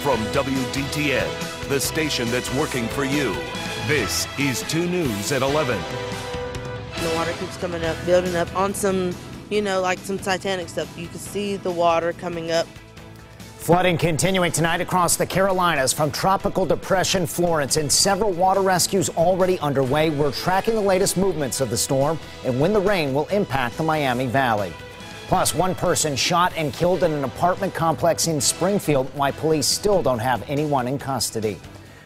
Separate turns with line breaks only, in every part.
from WDTN, the station that's working for you. This is 2 News at 11.
The water keeps coming up, building up on some, like some Titanic stuff. You can see the water coming up.
Flooding continuing tonight across the Carolinas from Tropical Depression Florence, and several water rescues already underway. We're tracking the latest movements of the storm and when the rain will impact the Miami Valley. Plus, one person shot and killed in an apartment complex in Springfield, why police still don't have anyone in custody.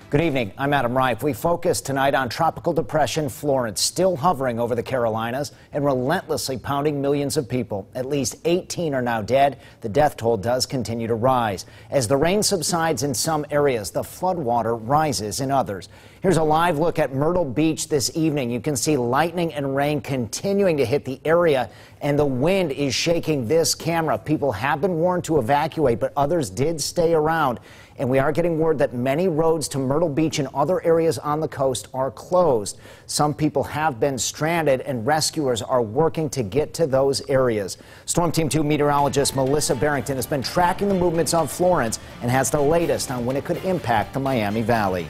Good evening, I'm Adam Reif. We focus tonight on Tropical Depression Florence, still hovering over the Carolinas and relentlessly pounding millions of people. At least 18 are now dead. The death toll does continue to rise. As the rain subsides in some areas, the floodwater rises in others. Here's a live look at Myrtle Beach this evening. You can see lightning and rain continuing to hit the area, and the wind is shaking this camera. People have been warned to evacuate, but others did stay around. And we are getting word that many roads to Myrtle Beach and other areas on the coast are closed. Some people have been stranded, and rescuers are working to get to those areas. Storm Team 2 meteorologist Melissa Barrington has been tracking the movements of Florence and has the latest on when it could impact the Miami Valley.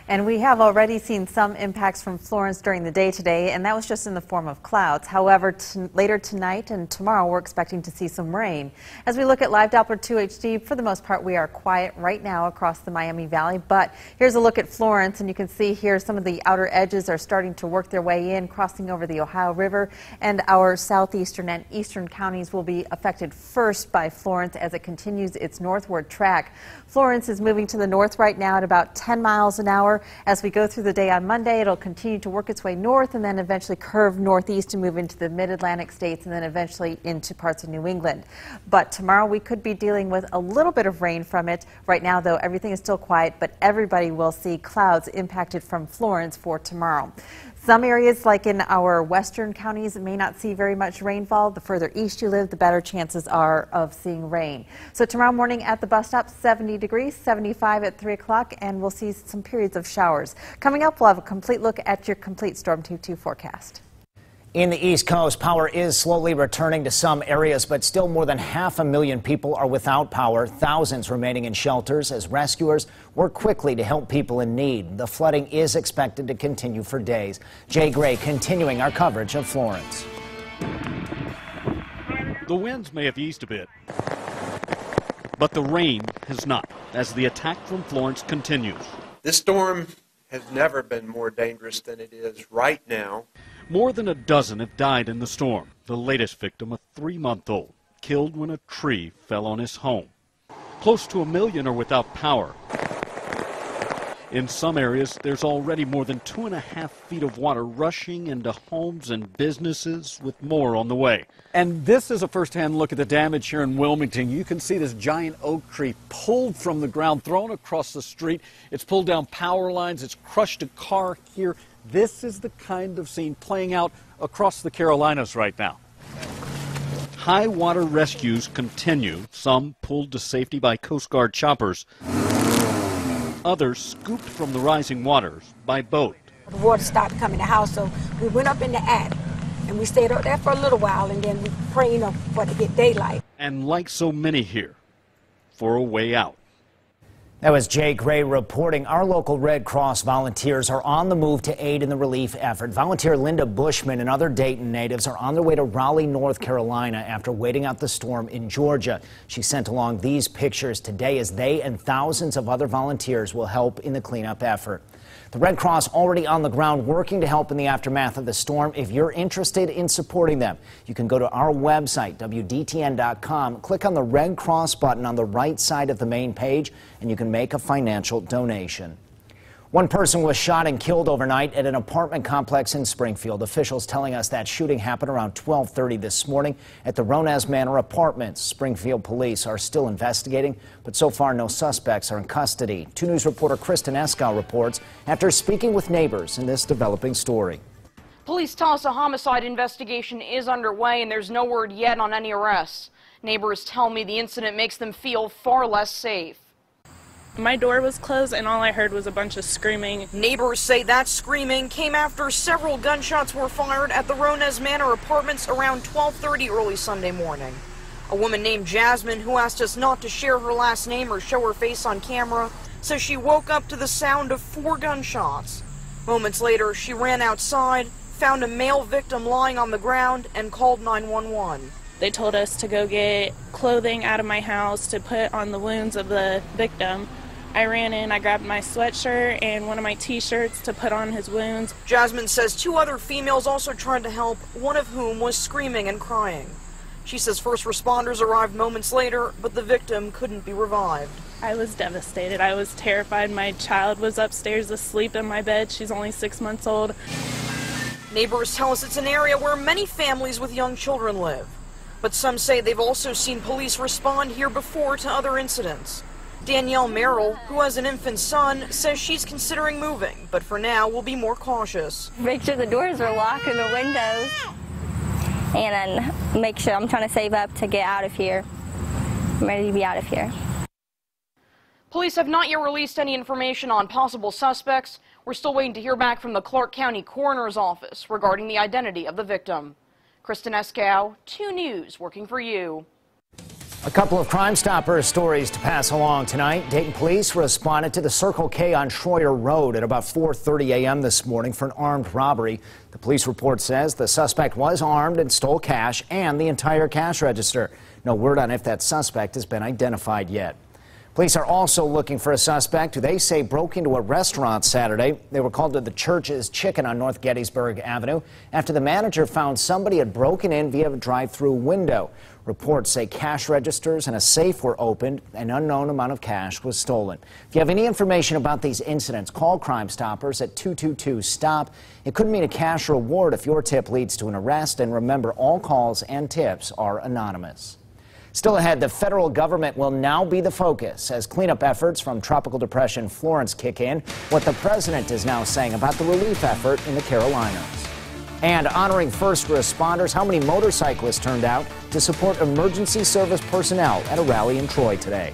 And we have already seen some impacts from Florence during the day today, and that was just in the form of clouds. However, later tonight and tomorrow, we're expecting to see some rain. As we look at Live Doppler 2 HD, for the most part, we are quiet right now across the Miami Valley. But here's a look at Florence, and you can see here some of the outer edges are starting to work their way in, crossing over the Ohio River, and our southeastern and eastern counties will be affected first by Florence as it continues its northward track. Florence is moving to the north right now at about 10 miles an hour. As we go through the day on Monday, it'll continue to work its way north and then eventually curve northeast and move into the mid-Atlantic states and then eventually into parts of New England. But tomorrow we could be dealing with a little bit of rain from it. Right now, though, everything is still quiet, but everybody will see clouds impacted from Florence for tomorrow. Some areas, like in our western counties, may not see very much rainfall. The further east you live, the better chances are of seeing rain. So tomorrow morning at the bus stop, 70 degrees, 75 at 3 o'clock, and we'll see some periods of showers. Coming up, we'll have a complete look at your complete Storm Team 2 forecast.
In the East Coast, power is slowly returning to some areas, but still more than 500,000 people are without power, thousands remaining in shelters as rescuers work quickly to help people in need. The flooding is expected to continue for days. Jay Gray continuing our coverage of Florence.
The winds may have eased a bit, but the rain has not, as the attack from Florence continues.
This storm has never been more dangerous than it is right now.
More than a dozen have died in the storm. The latest victim, a 3-month-old, killed when a tree fell on his home. Close to 1 million are without power. In some areas, there's already more than 2.5 feet of water rushing into homes and businesses, with more on the way.
And this is a first-hand look at the damage here in Wilmington. You can see this giant oak tree pulled from the ground, thrown across the street. It's pulled down power lines. It's crushed a car here. This is the kind of scene playing out across the Carolinas right now.
High water rescues continue, some pulled to safety by Coast Guard choppers, others scooped from the rising waters by boat.
The water started coming to the house, so we went up in the attic and we stayed up there for a little while, and then we prayed for it to get daylight.
And like so many here, for a way out.
That was Jay Gray reporting. Our local Red Cross volunteers are on the move to aid in the relief effort. Volunteer Linda Bushman and other Dayton natives are on their way to Raleigh, North Carolina after waiting out the storm in Georgia. She sent along these pictures today as they and thousands of other volunteers will help in the cleanup effort. The Red Cross already on the ground working to help in the aftermath of the storm. If you're interested in supporting them, you can go to our website, WDTN.com, click on the Red Cross button on the right side of the main page, and you can make a financial donation. One person was shot and killed overnight at an apartment complex in Springfield. Officials telling us that shooting happened around 12:30 this morning at the Ronez Manor Apartments. Springfield police are still investigating, but so far no suspects are in custody. 2 News reporter Kristen Eskow reports after speaking with neighbors in this developing story.
Police tell us a homicide investigation is underway and there's no word yet on any arrests. Neighbors tell me the incident makes them feel far less safe.
My door was closed and all I heard was a bunch of screaming.
Neighbors say that screaming came after several gunshots were fired at the Ronez Manor Apartments around 12:30 early Sunday morning. A woman named Jasmine, who asked us not to share her last name or show her face on camera, says she woke up to the sound of 4 gunshots. Moments later, she ran outside, found a male victim lying on the ground, and called 911.
They told us to go get clothing out of my house to put on the wounds of the victim. I ran in, I grabbed my sweatshirt and one of my t-shirts to put on his wounds.
Jasmine says 2 other females also tried to help, one of whom was screaming and crying. She says first responders arrived moments later, but the victim couldn't be revived.
I was devastated. I was terrified. My child was upstairs asleep in my bed. She's only 6 months old.
Neighbors tell us it's an area where many families with young children live. But some say they've also seen police respond here before to other incidents. Danielle Merrill, who has an infant son, says she's considering moving, but for now will be more cautious.
Make sure the doors are locked and the windows, and then make sure I'm trying to save up to get out of here. I'm ready to be out of here.
Police have not yet released any information on possible suspects. We're still waiting to hear back from the Clark County Coroner's Office regarding the identity of the victim. Kristen Escow, 2 News, working for you.
A couple of Crime Stoppers stories to pass along tonight. Dayton police responded to the Circle K on Schroyer Road at about 4:30 a.m. this morning for an armed robbery. The police report says the suspect was armed and stole cash and the entire cash register. No word on if that suspect has been identified yet. Police are also looking for a suspect who they say broke into a restaurant Saturday. They were called to the Church's Chicken on North Gettysburg Avenue after the manager found somebody had broken in via a drive-through window. Reports say cash registers and a safe were opened. An unknown amount of cash was stolen. If you have any information about these incidents, call Crime Stoppers at 222-STOP. It could mean a cash reward if your tip leads to an arrest. And remember, all calls and tips are anonymous. Still ahead, the federal government will now be the focus as cleanup efforts from Tropical Depression Florence kick in. What the president is now saying about the relief effort in the Carolinas. And honoring first responders, how many motorcyclists turned out to support emergency service personnel at a rally in Troy today.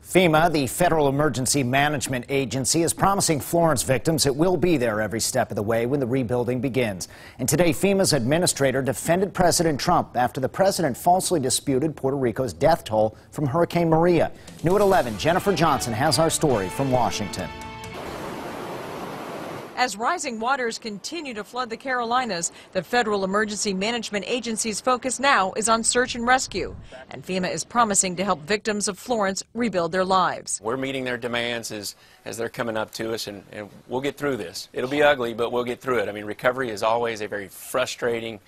FEMA, the Federal Emergency Management Agency, is promising Florence victims it will be there every step of the way when the rebuilding begins. And today, FEMA's administrator defended President Trump after the president falsely disputed Puerto Rico's death toll from Hurricane Maria. New at 11, Jennifer Johnson has our story from Washington.
As rising waters continue to flood the Carolinas, the Federal Emergency Management Agency's focus now is on search and rescue. And FEMA is promising to help victims of Florence rebuild their lives.
We're meeting their demands as they're coming up to us, and we'll get through this. It'll be ugly, but we'll get through it. I mean, recovery is always a very frustrating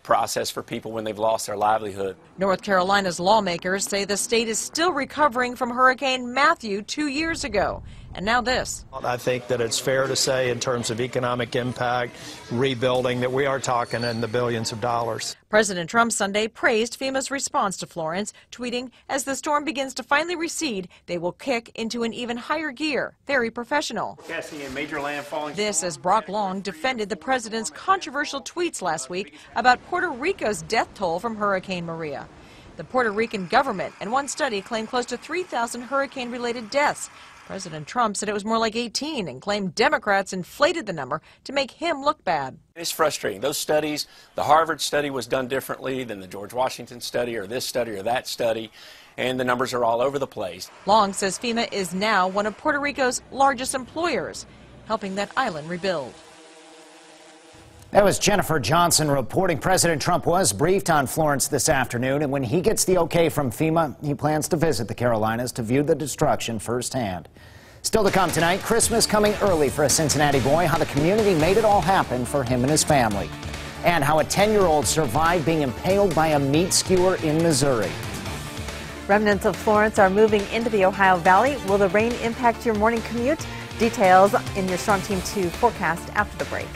process for people when they've lost their livelihood.
North Carolina's lawmakers say the state is still recovering from Hurricane Matthew 2 years ago. And now this.
I think that it's fair to say in terms of economic impact, rebuilding, that we are talking in the billions of dollars.
President Trump Sunday praised FEMA's response to Florence, tweeting, "As the storm begins to finally recede, they will kick into an even higher gear. Very professional."
Casting a major landfalling.
This as Brock Long defended the president's controversial tweets last week about Puerto Rico's death toll from Hurricane Maria. The Puerto Rican government and one study claimed close to 3,000 hurricane-related deaths. President Trump said it was more like 18 and claimed Democrats inflated the number to make him look bad.
It's frustrating. Those studies, the Harvard study was done differently than the George Washington study or this study or that study, and the numbers are all over the place.
Long says FEMA is now one of Puerto Rico's largest employers, helping that island rebuild.
That was Jennifer Johnson reporting. President Trump was briefed on Florence this afternoon, and when he gets the okay from FEMA, he plans to visit the Carolinas to view the destruction firsthand. Still to come tonight, Christmas coming early for a Cincinnati boy, how the community made it all happen for him and his family, and how a 10-year-old survived being impaled by a meat skewer in Missouri.
Remnants of Florence are moving into the Ohio Valley. Will the rain impact your morning commute? Details in your Storm Team 2 forecast after the break.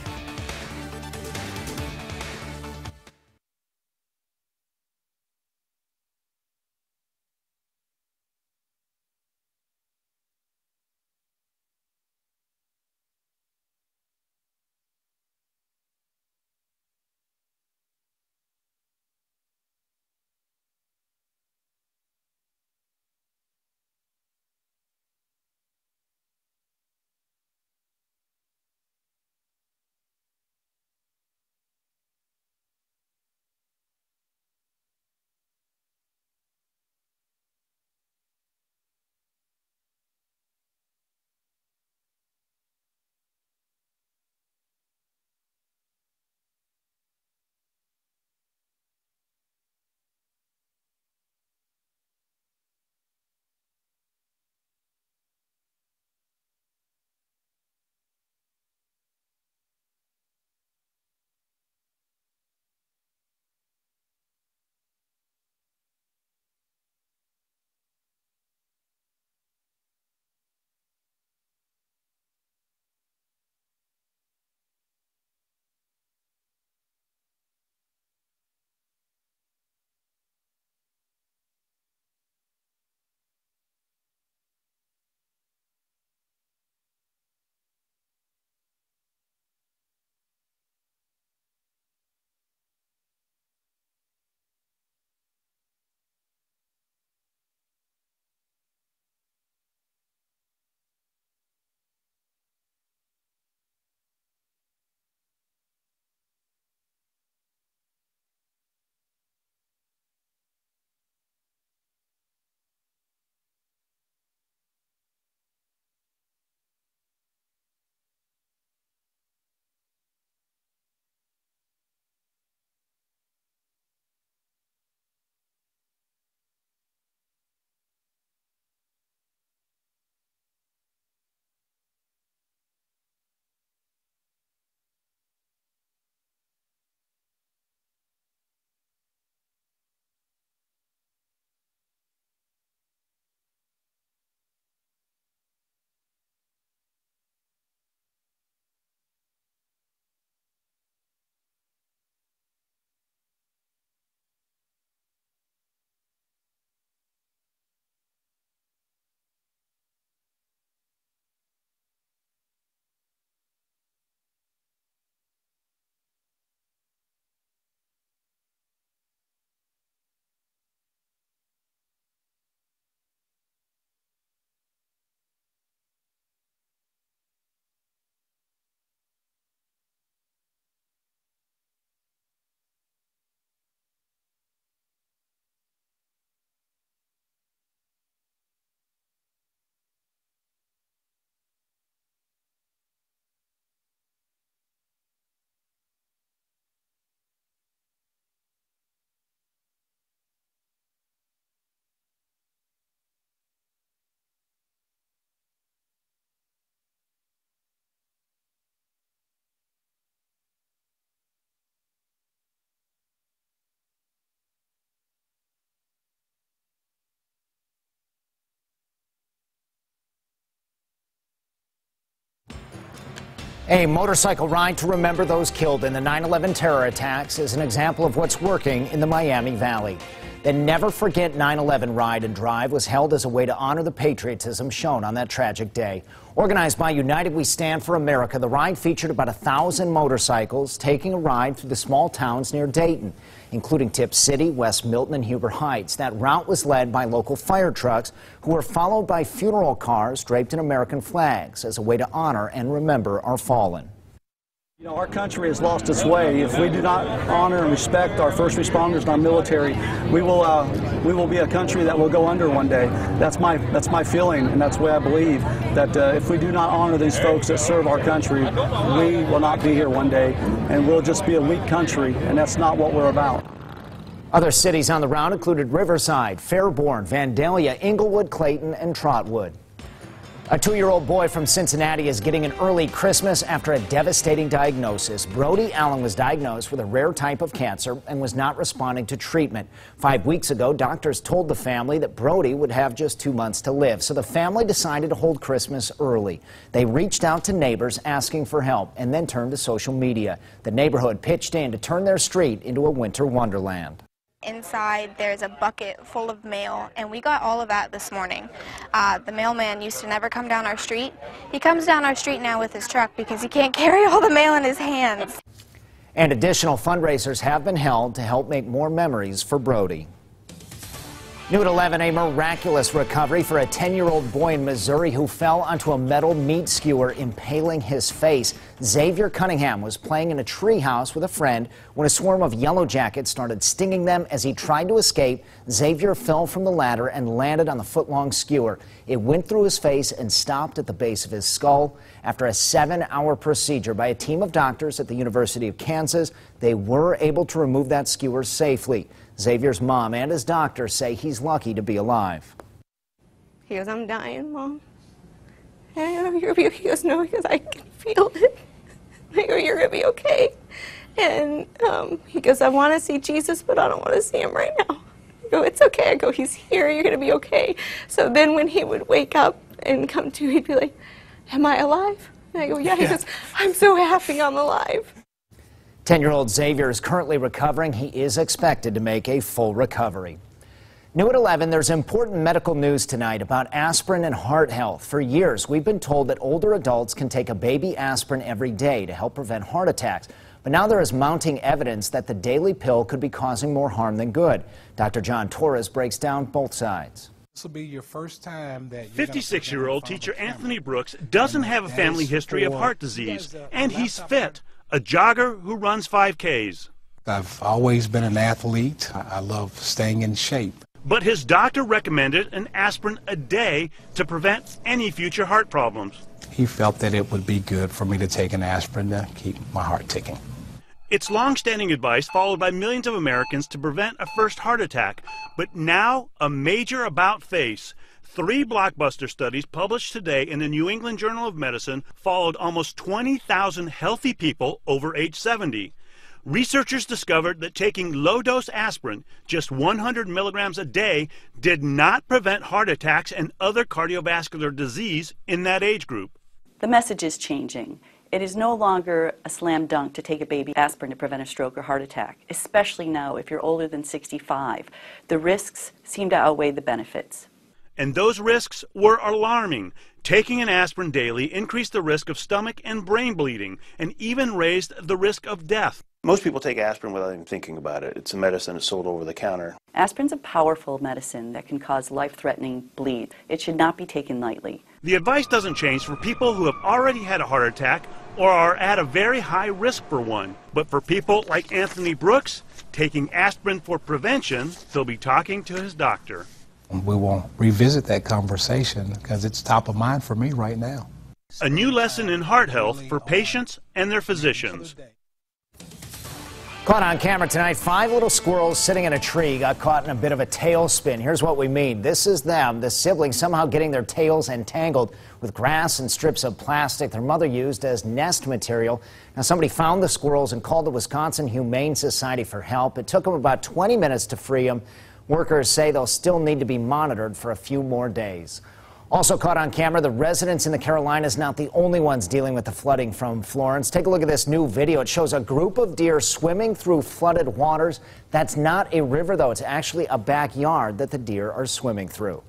A motorcycle ride to remember those killed in the 9/11 terror attacks is an example of what's working in the Miami Valley. The Never Forget 9/11 ride and drive was held as a way to honor the patriotism shown on that tragic day. Organized by United We Stand for America, the ride featured about 1,000 motorcycles taking a ride through the small towns near Dayton, including Tip City, West Milton, and Huber Heights. That route was led by local fire trucks, who were followed by funeral cars draped in American flags as a way to honor and remember our fallen.
You know, our country has lost its way. If we do not honor and respect our first responders and our military, we will be a country that will go under one day. That's my feeling, and that's the way I believe, that if we do not honor these folks that serve our country, we will not be here one day, and we'll just be a weak country, and that's not what we're about.
Other cities on the round included Riverside, Fairborn, Vandalia, Inglewood, Clayton, and Trotwood. A 2-year-old boy from Cincinnati is getting an early Christmas after a devastating diagnosis. Brody Allen was diagnosed with a rare type of cancer and was not responding to treatment. 5 weeks ago, doctors told the family that Brody would have just 2 months to live, so the family decided to hold Christmas early. They reached out to neighbors asking for help and then turned to social media. The neighborhood pitched in to turn their street into a winter wonderland.
Inside there's a bucket full of mail, and we got all of that this morning. The mailman used to never come down our street. He comes down our street now with his truck because he can't carry all the mail in his hands.
And additional fundraisers have been held to help make more memories for Brody. New at 11, a miraculous recovery for a 10-year-old boy in Missouri who fell onto a metal meat skewer, impaling his face. Xavier Cunningham was playing in a treehouse with a friend when a swarm of yellow jackets started stinging them. As he tried to escape, Xavier fell from the ladder and landed on the foot-long skewer. It went through his face and stopped at the base of his skull. After a 7-hour procedure by a team of doctors at the University of Kansas, they were able to remove that skewer safely. Xavier's mom and his doctor say he's lucky to be alive.
He goes, "I'm dying, Mom." And I go, "You're gonna be," he goes, "No," because I can feel it. I go, "You're gonna be okay." And he goes, "I want to see Jesus, but I don't want to see him right now." I go, "It's okay." I go, "He's here. You're gonna be okay." So then when he would wake up and come to, he'd be like, "Am I alive?" And I go, "Yeah." He goes, "I'm so happy I'm alive."
10-year-old Xavier is currently recovering. He is expected to make a full recovery. New at 11, there's important medical news tonight about aspirin and heart health. For years, we've been told that older adults can take a baby aspirin every day to help prevent heart attacks. But now there is mounting evidence that the daily pill could be causing more harm than good. Dr. John Torres breaks down both sides.
This will be your first time that
56-year-old teacher Anthony Brooks doesn't have a family history of heart disease, and he's fit. A jogger who runs 5Ks.
I've always been an athlete. I love staying in shape.
But his doctor recommended an aspirin a day to prevent any future heart problems.
He felt that it would be good for me to take an aspirin to keep my heart ticking.
It's long-standing advice followed by millions of Americans to prevent a first heart attack. But now, a major about-face. 3 blockbuster studies published today in the New England Journal of Medicine followed almost 20,000 healthy people over age 70. Researchers discovered that taking low-dose aspirin, just 100 milligrams a day, did not prevent heart attacks and other cardiovascular disease in that age group.
The message is changing. It is no longer a slam dunk to take a baby aspirin to prevent a stroke or heart attack, especially now if you're older than 65. The risks seem to outweigh the benefits.
And those risks were alarming. Taking an aspirin daily increased the risk of stomach and brain bleeding and even raised the risk of death.
Most people take aspirin without even thinking about it. It's a medicine that's sold over the counter.
Aspirin's a powerful medicine that can cause life-threatening bleeds. It should not be taken lightly.
The advice doesn't change for people who have already had a heart attack or are at a very high risk for one. But for people like Anthony Brooks, taking aspirin for prevention, he'll be talking to his doctor.
We will revisit that conversation because it's top of mind for me right now.
A new lesson in heart health for patients and their physicians.
Caught on camera tonight, 5 little squirrels sitting in a tree got caught in a bit of a tailspin. Here's what we mean. This is them, the siblings, somehow getting their tails entangled with grass and strips of plastic their mother used as nest material. Now, somebody found the squirrels and called the Wisconsin Humane Society for help. It took them about 20 minutes to free them. Workers say they'll still need to be monitored for a few more days. Also caught on camera, the residents in the Carolinas not the only ones dealing with the flooding from Florence. Take a look at this new video. It shows a group of deer swimming through flooded waters. That's not a river, though. It's actually a backyard that the deer are swimming through.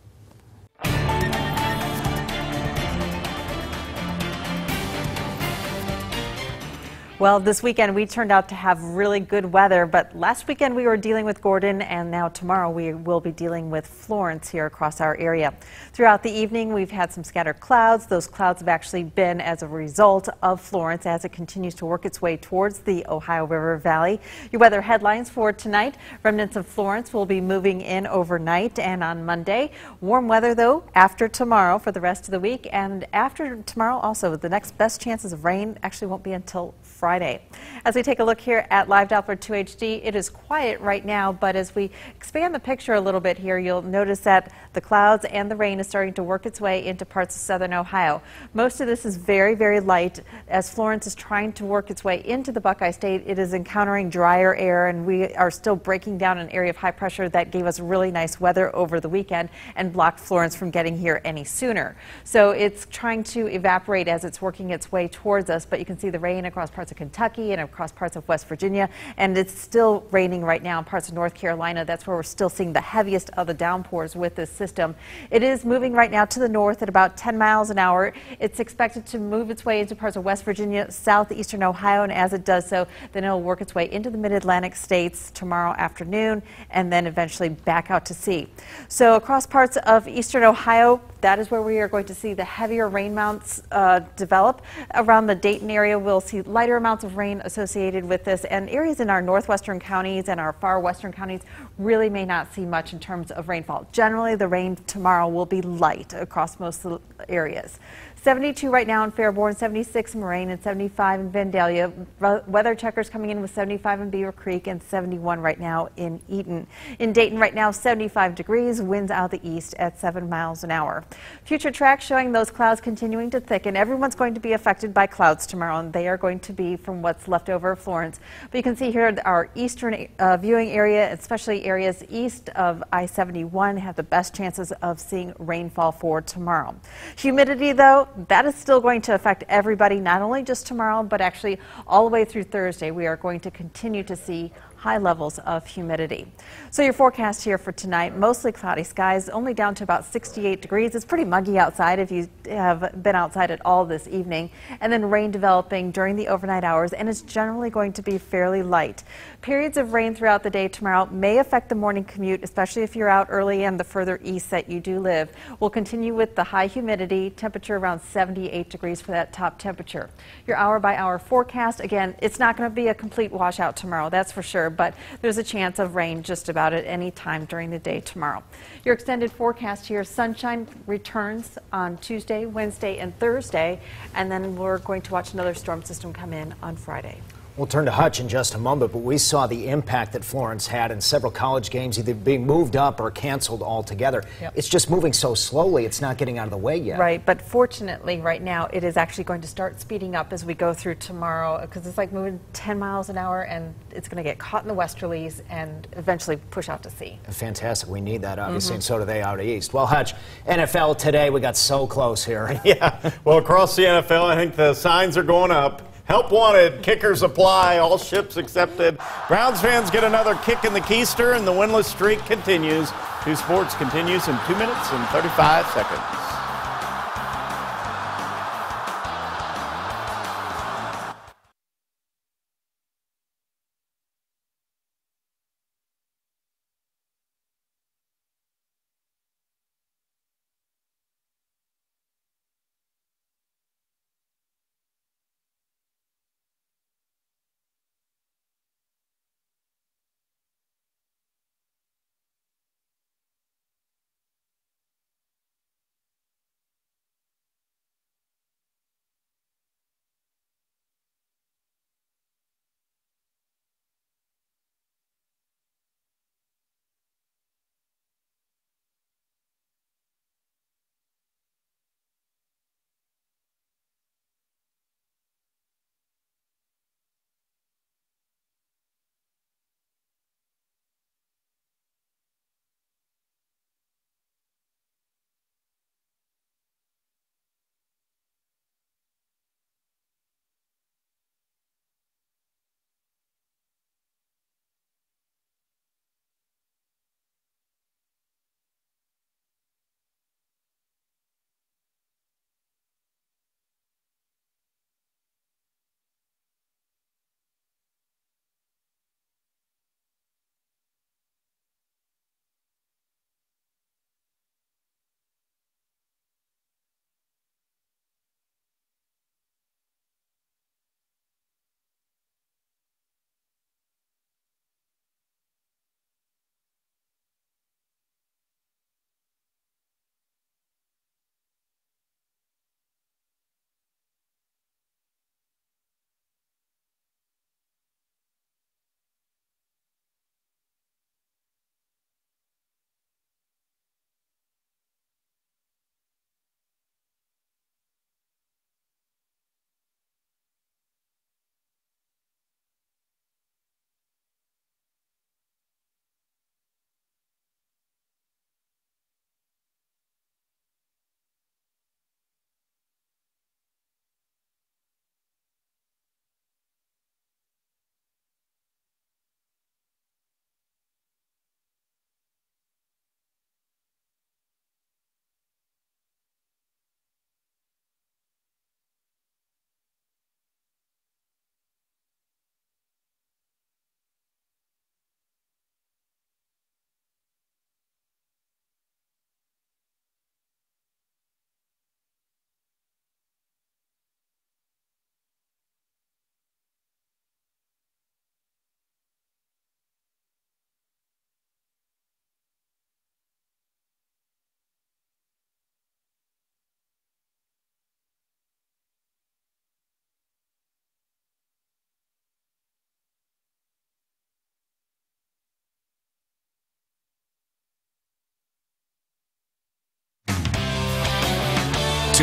Well, this weekend we turned out to have really good weather, but last weekend we were dealing with Gordon, and now tomorrow we will be dealing with Florence here across our area. Throughout the evening, we've had some scattered clouds. Those clouds have actually been as a result of Florence as it continues to work its way towards the Ohio River Valley. Your weather headlines for tonight: remnants of Florence will be moving in overnight and on Monday. Warm weather, though, after tomorrow for the rest of the week, and after tomorrow also, the next best chances of rain actually won't be until Friday. As we take a look here at Live Doppler 2 HD, it is quiet right now, but as we expand the picture a little bit here, you'll notice that the clouds and the rain is starting to work its way into parts of southern Ohio. Most of this is very, very light. As Florence is trying to work its way into the Buckeye State, it is encountering drier air, and we are still breaking down an area of high pressure that gave us really nice weather over the weekend and blocked Florence from getting here any sooner. So it's trying to evaporate as it's working its way towards us, but you can see the rain across parts of Kentucky and across parts of West Virginia, and it's still raining right now in parts of North Carolina. That's where we're still seeing the heaviest of the downpours with this system. It is moving right now to the north at about 10 miles an hour. It's expected to move its way into parts of West Virginia, southeastern Ohio, and as it does so, then it'll work its way into the mid-Atlantic states tomorrow afternoon and then eventually back out to sea. So across parts of eastern Ohio, that is where we are going to see the heavier rain mounts develop. Around the Dayton area, we'll see lighter amounts of rain associated with this, and areas in our northwestern counties and our far western counties really may not see much in terms of rainfall. Generally, the rain tomorrow will be light across most of the areas. 72 right now in Fairborn, 76 in Moraine, and 75 in Vandalia. Weather checkers coming in with 75 in Beaver Creek and 71 right now in Eaton. In Dayton right now, 75 degrees, winds out the east at 7 miles an hour. Future tracks showing those clouds continuing to thicken. Everyone's going to be affected by clouds tomorrow, and they are going to be from what's left over of Florence. But you can see here our eastern viewing area, especially areas east of I-71, have the best chances of seeing rainfall for tomorrow. Humidity, though, that is still going to affect everybody, not only just tomorrow, but actually all the way through Thursday. We are going to continue to see high levels of humidity. So your forecast here for tonight, mostly cloudy skies, only down to about 68 degrees. It's pretty muggy outside if you have been outside at all this evening. And then rain developing during the overnight hours, and it's generally going to be fairly light. Periods of rain throughout the day tomorrow may affect the morning commute, especially if you're out early and the further east that you do live. We'll continue with the high humidity, temperature around 78 degrees for that top temperature. Your hour-by-hour forecast, again, it's not going to be a complete washout tomorrow, that's for sure, but there's a chance of rain just about at any time during the day tomorrow. Your extended forecast here, sunshine returns on Tuesday, Wednesday, and Thursday, and then we're going to watch another storm system come in on Friday.
We'll turn to Hutch in just a moment, but we saw the impact that Florence had in several college games either being moved up or canceled altogether.
Yep.
It's just moving so slowly, it's not getting out of the way yet.
Right, but fortunately right now it is actually going to start speeding up as we go through tomorrow, because it's like moving 10 miles an hour, and it's going to get caught in the westerlies and eventually push out to sea.
Fantastic. We need that, obviously, and so do they out east. Well, Hutch, NFL today, we got so close here.
Yeah, well, across the NFL, I think the signs are going up. Help wanted, kickers apply, all ships accepted. Browns fans get another kick in the keister, and the winless streak continues. 2 Sports continues in 2 minutes and 35 seconds.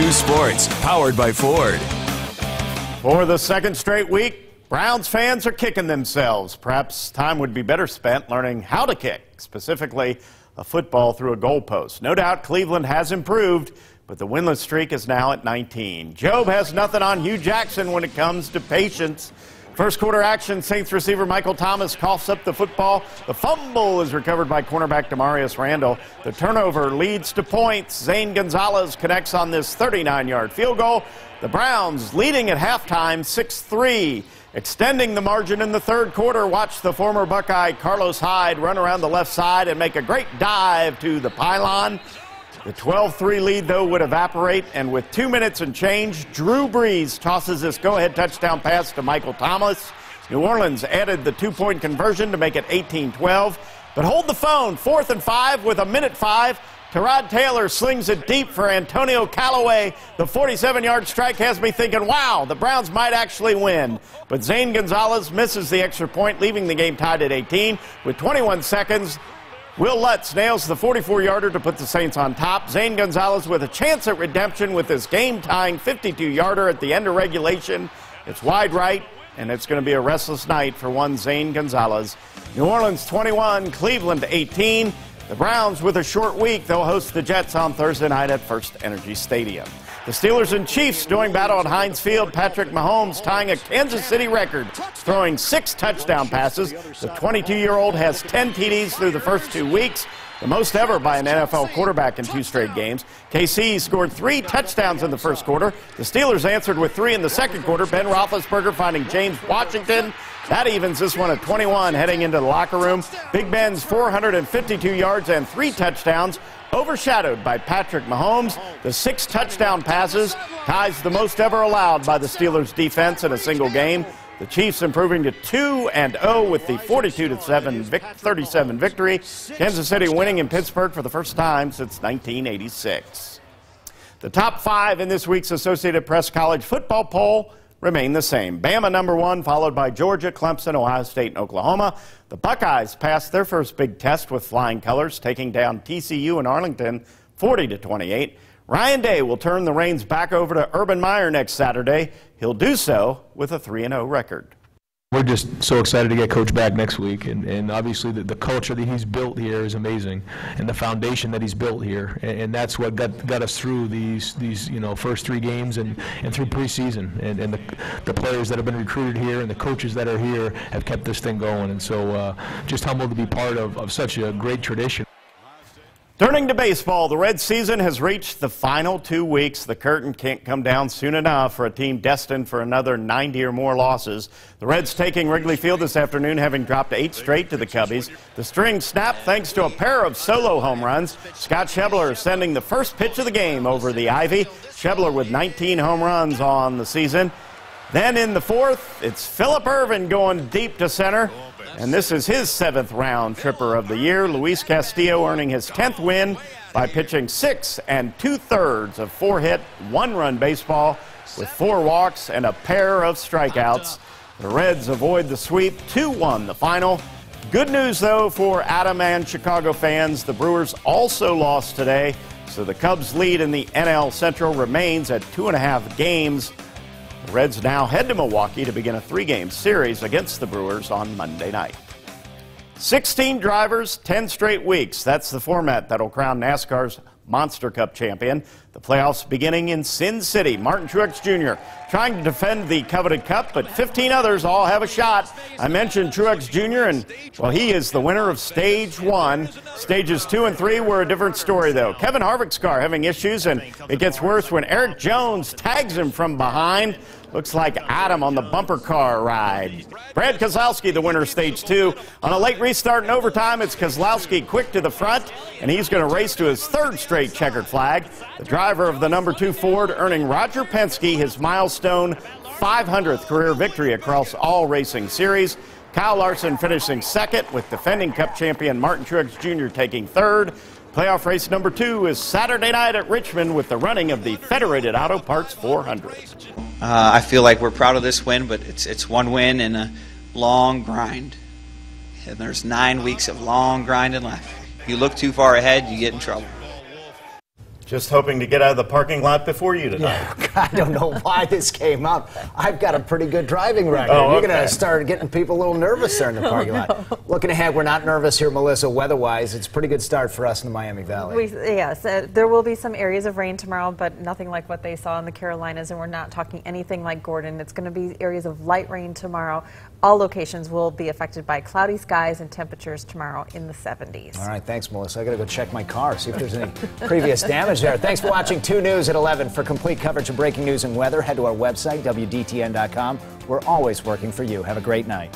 2 Sports, powered by Ford.
For the second straight week, Browns fans are kicking themselves. Perhaps time would be better spent learning how to kick, specifically a football through a goalpost. No doubt Cleveland has improved, but the winless streak is now at 19. Job has nothing on Hugh Jackson when it comes to patience. First quarter action, Saints receiver Michael Thomas coughs up the football. The fumble is recovered by cornerback Demarius Randall. The turnover leads to points. Zane Gonzalez connects on this 39-yard field goal. The Browns leading at halftime 6-3. Extending the margin in the third quarter, watch the former Buckeye Carlos Hyde run around the left side and make a great dive to the pylon. The 12-3 lead, though, would evaporate, and with 2 minutes and change, Drew Brees tosses this go-ahead touchdown pass to Michael Thomas. New Orleans added the two-point conversion to make it 18-12. But hold the phone, 4th and 5 with 1:05. Tyrod Taylor slings it deep for Antonio Callaway. The 47-yard strike has me thinking, wow, the Browns might actually win. But Zane Gonzalez misses the extra point, leaving the game tied at 18. With 21 seconds, Will Lutz nails the 44-yarder to put the Saints on top. Zane Gonzalez with a chance at redemption with this game-tying 52-yarder at the end of regulation. It's wide right, and it's going to be a restless night for one Zane Gonzalez. New Orleans 21, Cleveland 18. The Browns with a short week. They'll host the Jets on Thursday night at First Energy Stadium. The Steelers and Chiefs doing battle at Heinz Field. Patrick Mahomes tying a Kansas City record, throwing 6 touchdown passes. The 22-year-old has 10 TDs through the first 2 weeks, the most ever by an NFL quarterback in 2 straight games. KC scored 3 touchdowns in the first quarter. The Steelers answered with 3 in the second quarter. Ben Roethlisberger finding James Washington. That evens this one at 21 heading into the locker room. Big Ben's 452 yards and 3 touchdowns overshadowed by Patrick Mahomes. The 6 touchdown passes ties the most ever allowed by the Steelers defense in a single game. The Chiefs improving to 2-0 with the 42-37 victory. Kansas City winning in Pittsburgh for the first time since 1986. The top 5 in this week's Associated Press College football poll remain the same. Bama number 1, followed by Georgia, Clemson, Ohio State, and Oklahoma. The Buckeyes passed their first big test with flying colors, taking down TCU and Arlington 40-28. Ryan Day will turn the reins back over to Urban Meyer next Saturday. He'll do so with a 3-0 record.
We're just so excited to get Coach back next week, and obviously the culture that he's built here is amazing, and the foundation that he's built here, and that's what got us through these first 3 games and through preseason, and the players that have been recruited here and the coaches that are here have kept this thing going, and so just humbled to be part of such a great tradition.
Turning to baseball, the Reds season has reached the final 2 weeks. The curtain can't come down soon enough for a team destined for another 90 or more losses. The Reds taking Wrigley Field this afternoon, having dropped 8 straight to the Cubbies. The string snapped thanks to a pair of solo home runs. Scott Schebler sending the first pitch of the game over the Ivy. Schebler with 19 home runs on the season. Then in the 4th, it's Phillip Ervin going deep to center. And this is his 7th round tripper of the year. Luis Castillo earning his 10th win by pitching 6 2/3 of 4-hit, 1-run baseball with 4 walks and a pair of strikeouts. The Reds avoid the sweep, 2-1 the final. Good news, though, for Adam and Chicago fans. The Brewers also lost today, so the Cubs' lead in the NL Central remains at 2.5 games. The Reds now head to Milwaukee to begin a 3-game series against the Brewers on Monday night. 16 drivers, 10 straight weeks. That's the format that'll crown NASCAR's Monster Cup champion. The playoffs beginning in Sin City. Martin Truex Jr. trying to defend the coveted cup, but 15 others all have a shot. I mentioned Truex Jr., and, well, he is the winner of Stage 1. Stages 2 and 3 were a different story, though. Kevin Harvick's car having issues, and it gets worse when Eric Jones tags him from behind. Looks like Adam on the bumper car ride. Brad Keselowski, the winner of Stage 2. On a late restart in overtime, it's Keselowski quick to the front, and he's going to race to his 3rd straight checkered flag. The driver of the number 2 Ford earning Roger Penske his milestone 500th career victory across all racing series. Kyle Larson finishing 2nd, with defending Cup champion Martin Truex Jr. taking 3rd. Playoff race number 2 is Saturday night at Richmond with the running of the Federated Auto Parts 400.
I feel like we're proud of this win, but it's one win in a long grind. And there's 9 weeks of long grinding left. If you look too far ahead, you get in trouble.
Just hoping to get out of the parking lot before you tonight.
Yeah, I don't know why this came up. I've got a pretty good driving record.
Oh,
You're
okay.
going to start getting people a little nervous there in the parking lot. Looking ahead, we're not nervous here, Melissa, weather-wise. It's a pretty good start for us in the Miami Valley.
Yes, there will be some areas of rain tomorrow, but nothing like what they saw in the Carolinas, and we're not talking anything like Gordon. It's going to be areas of light rain tomorrow. All locations will be affected by cloudy skies and temperatures tomorrow in the 70s.
All right, thanks, Melissa. I got to go check my car, see if there's any previous damage there. Thanks for watching 2 News at 11. For complete coverage of breaking news and weather, head to our website, WDTN.com. We're always working for you. Have a great night.